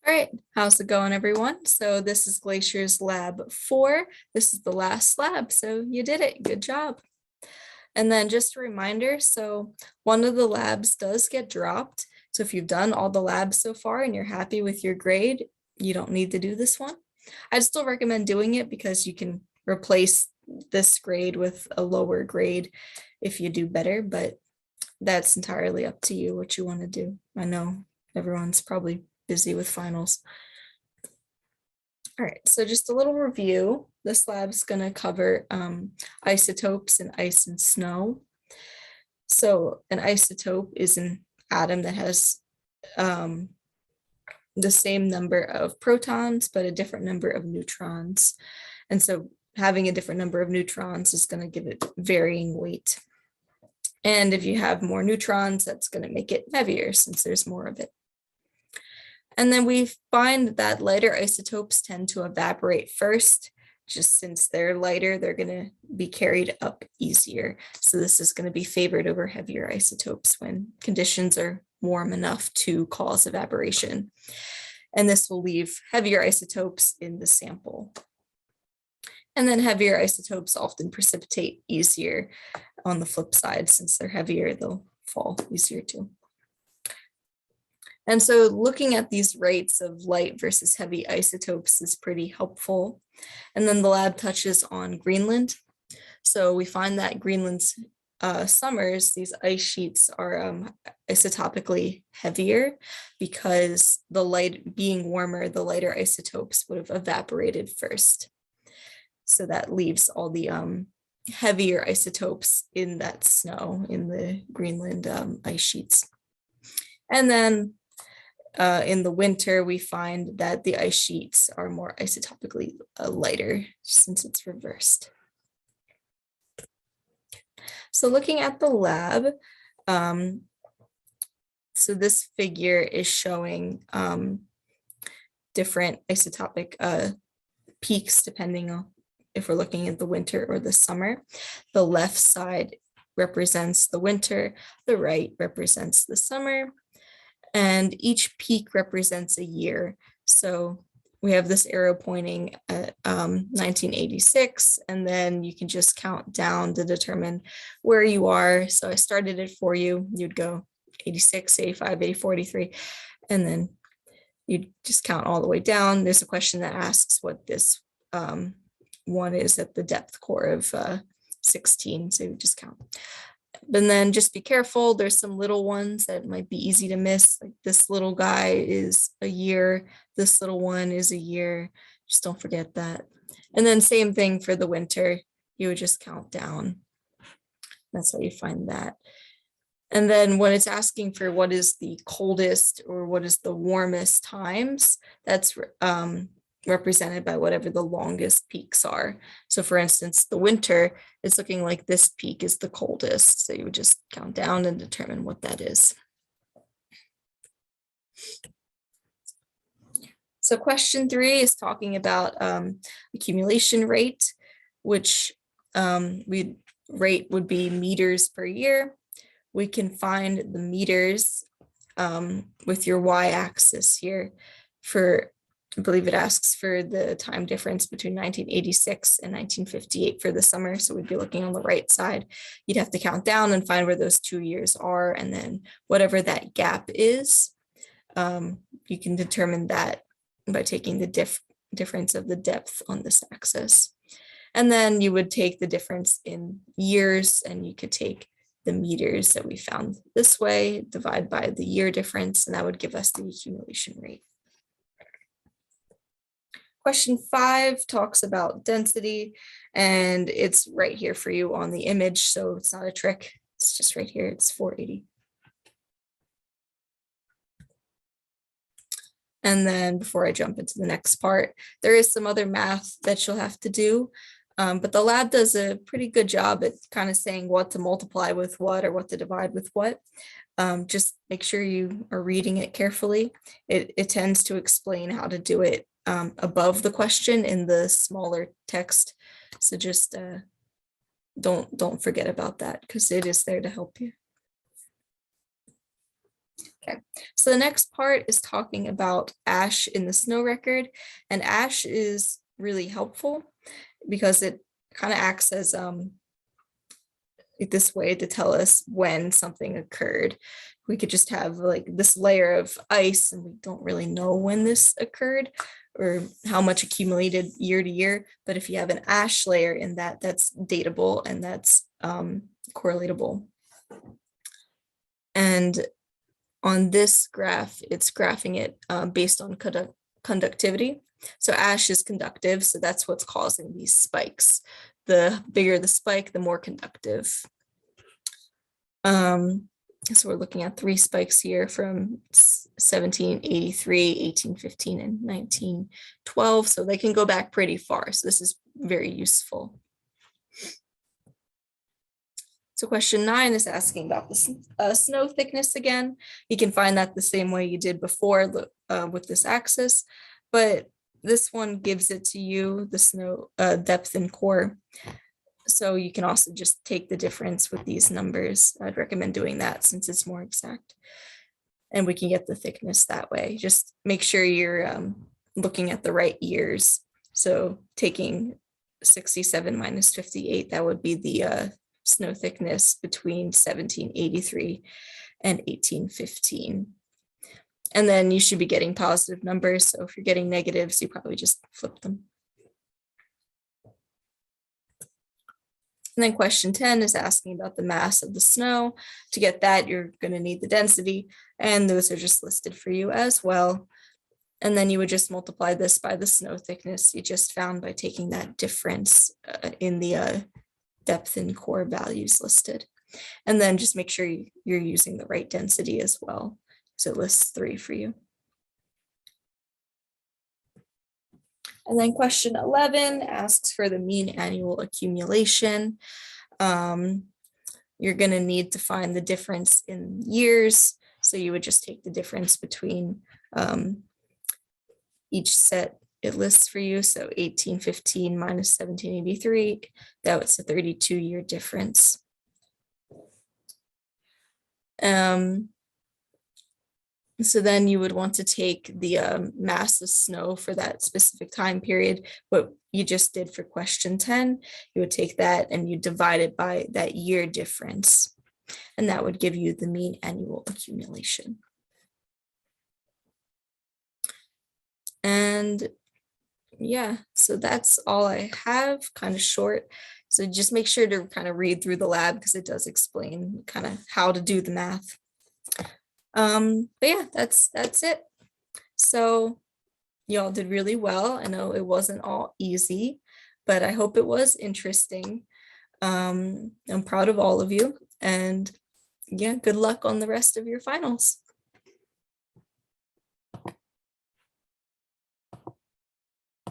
All right, how's it going, everyone? So this is Glaciers Lab 4. This is the last lab, so you did it. Good job. And then just a reminder, so one of the labs does get dropped. So if you've done all the labs so far and you're happy with your grade, you don't need to do this one. I'd still recommend doing it because you can replace this grade with a lower grade if you do better, but that's entirely up to you what you want to do. I know everyone's probably busy with finals. All right, so just a little review. This lab's going to cover isotopes and ice and snow. So an isotope is an atom that has the same number of protons, but a different number of neutrons. And so having a different number of neutrons is going to give it varying weight. And if you have more neutrons, that's going to make it heavier since there's more of it. And then we find that lighter isotopes tend to evaporate first. Just since they're lighter, they're going to be carried up easier. So this is going to be favored over heavier isotopes when conditions are warm enough to cause evaporation. And this will leave heavier isotopes in the sample. And then heavier isotopes often precipitate easier on the flip side. Since they're heavier, they'll fall easier too. And so looking at these rates of light versus heavy isotopes is pretty helpful. And then the lab touches on Greenland. So we find that Greenland's summers, these ice sheets are isotopically heavier because the light being warmer, the lighter isotopes would have evaporated first. So that leaves all the heavier isotopes in that snow in the Greenland ice sheets. And then in the winter, we find that the ice sheets are more isotopically lighter since it's reversed. So looking at the lab, so this figure is showing different isotopic peaks depending on if we're looking at the winter or the summer. The left side represents the winter, the right represents the summer. And each peak represents a year. So we have this arrow pointing at 1986, and then you can just count down to determine where you are. So I started it for you. You'd go 86, 85, 84, 83, and then you'd just count all the way down. There's a question that asks what this one is at the depth core of 16, so you just count. And then just be careful. There's some little ones that might be easy to miss. Like this little guy is a year. This little one is a year. Just don't forget that. And then same thing for the winter. You would just count down. That's how you find that. And then when it's asking for what is the coldest or what is the warmest times, that's represented by whatever the longest peaks are. So for instance, the winter is looking like this peak is the coldest. So you would just count down and determine what that is. So question 3 is talking about accumulation rate, which rate would be meters per year. We can find the meters with your y-axis here for I believe it asks for the time difference between 1986 and 1958 for the summer. So we'd be looking on the right side. You'd have to count down and find where those 2 years are. And then whatever that gap is, you can determine that by taking the difference of the depth on this axis. And then you would take the difference in years, and you could take the meters that we found this way, divide by the year difference, and that would give us the accumulation rate. Question 5 talks about density, and it's right here for you on the image, so it's not a trick. It's just right here. It's 480. And then before I jump into the next part, there is some other math that you'll have to do, but the lab does a pretty good job at kind of saying what to multiply with what or what to divide with what. Just make sure you are reading it carefully. It tends to explain how to do it above the question in the smaller text. So just don't forget about that because it is there to help you. Okay, so the next part is talking about ash in the snow record, and ash is really helpful because it kind of acts as this way to tell us when something occurred. We could just have like this layer of ice and we don't really know when this occurred or how much accumulated year to year. But if you have an ash layer in that, that's datable and that's correlatable. And on this graph, it's graphing it based on conductivity. So ash is conductive, so that's what's causing these spikes. The bigger the spike, the more conductive. So we're looking at 3 spikes here from 1783, 1815, and 1912. So they can go back pretty far. So this is very useful. So question 9 is asking about the snow thickness again. You can find that the same way you did before with this axis, but this one gives it to you, the snow depth and core. So you can also just take the difference with these numbers. I'd recommend doing that since it's more exact. And we can get the thickness that way. Just make sure you're looking at the right years. So taking 67 minus 58, that would be the snow thickness between 1783 and 1815. And then you should be getting positive numbers. So if you're getting negatives, you probably just flip them. And then question 10 is asking about the mass of the snow. To get that, you're going to need the density, and those are just listed for you as well. And then you would just multiply this by the snow thickness you just found by taking that difference in the depth and core values listed. And then just make sure you're using the right density as well. So it lists 3 for you. And then question 11 asks for the mean annual accumulation. You're going to need to find the difference in years. So you would just take the difference between each set it lists for you. So 1815 minus 1783, that's a 32-year difference. So then you would want to take the mass of snow for that specific time period, what you just did for question 10, you would take that and you divide it by that year difference, and that would give you the mean annual accumulation. And yeah, so that's all I have, kind of short. So just make sure to kind of read through the lab because it does explain kind of how to do the math. But yeah, that's it. So y'all did really well. I know it wasn't all easy, but I hope it was interesting. I'm proud of all of you, and yeah, good luck on the rest of your finals.